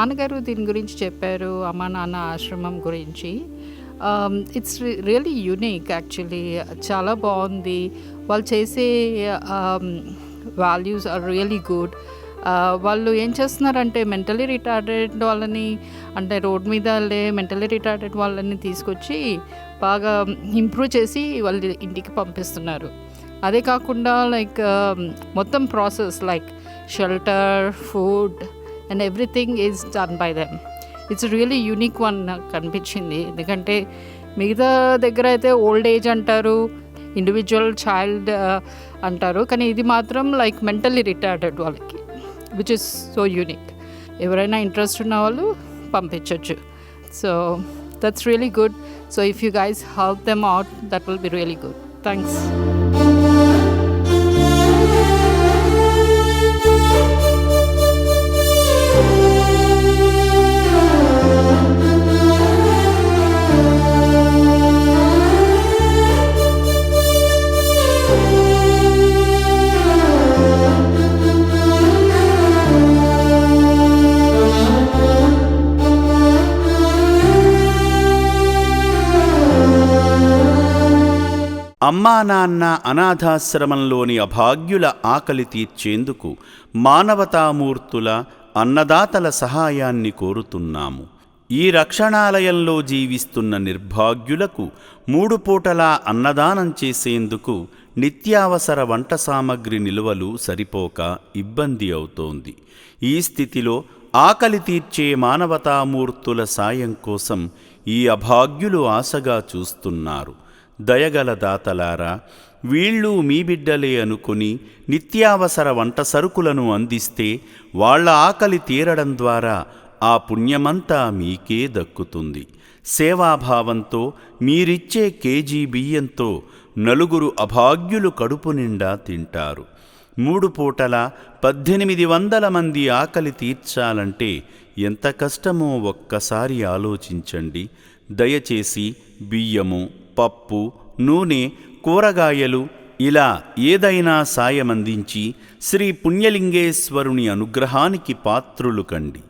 నాన్నగారు దీని గురించి చెప్పారు, అమ్మ నాన్న ఆశ్రమం గురించి. It's really unique actually. చాలా బాగుంది. వాళ్ళు చేసే వాల్యూస్ ఆర్ రియలీ గుడ్. వాళ్ళు ఏం చేస్తున్నారంటే మెంటలీ రిటార్డెడ్ వాళ్ళని, అంటే రోడ్ మీద మెంటలీ రిటార్డెడ్ వాళ్ళని తీసుకొచ్చి బాగా ఇంప్రూవ్ చేసి వాళ్ళ ఇంటికి పంపిస్తున్నారు. అదే కాకుండా లైక్ మొత్తం process like shelter, food and everything is done by them. It's really unique one నాకు కనిపించింది. ఎందుకంటే మిగతా దగ్గర అయితే ఓల్డ్ ఏజ్ అంటారు, ఇండివిజువల్ చైల్డ్ అంటారు, కానీ ఇది మాత్రం లైక్ మెంటల్లీ రిటార్డెడ్ వాళ్ళకి, విచ్ ఇస్ సో యూనిక్. ఎవరైనా ఇంట్రెస్ట్ ఉన్న వాళ్ళు పంపించవచ్చు. So that's really good. So if you guys help them out, that will be really good. Thanks. అమ్మా నాన్న అనాథాశ్రమంలోని అభాగ్యుల ఆకలి తీర్చేందుకు మానవతామూర్తుల, అన్నదాతల సహాయాన్ని కోరుతున్నాము. ఈ రక్షణాలయంలో జీవిస్తున్న నిర్భాగ్యులకు 3 పూటలా అన్నదానం చేసేందుకు నిత్యావసర వంట సామగ్రి నిల్వలు సరిపోక ఇబ్బంది అవుతోంది. ఈ స్థితిలో ఆకలి తీర్చే మానవతామూర్తుల సాయం కోసం ఈ అభాగ్యులు ఆశగా చూస్తున్నారు. దయగల దాతలారా, వీళ్ళు మీ బిడ్డలే అనుకుని నిత్యావసర వంట సరుకులను అందిస్తే వాళ్ల ఆకలి తీరడం ద్వారా ఆ పుణ్యమంతా మీకే దక్కుతుంది. సేవాభావంతో మీరిచ్చే కేజీ బియ్యంతో 4 అభాగ్యులు కడుపు నిండా తింటారు. 3 పూటల 1800 మంది ఆకలి తీర్చాలంటే ఎంత కష్టమో ఒక్కసారి ఆలోచించండి. దయచేసి బియ్యము, పప్పు, నూనె, కూరగాయలు ఇలా ఏదైనా సాయమందించి శ్రీ పుణ్యలింగేశ్వరుని అనుగ్రహానికి పాత్రులు కండి.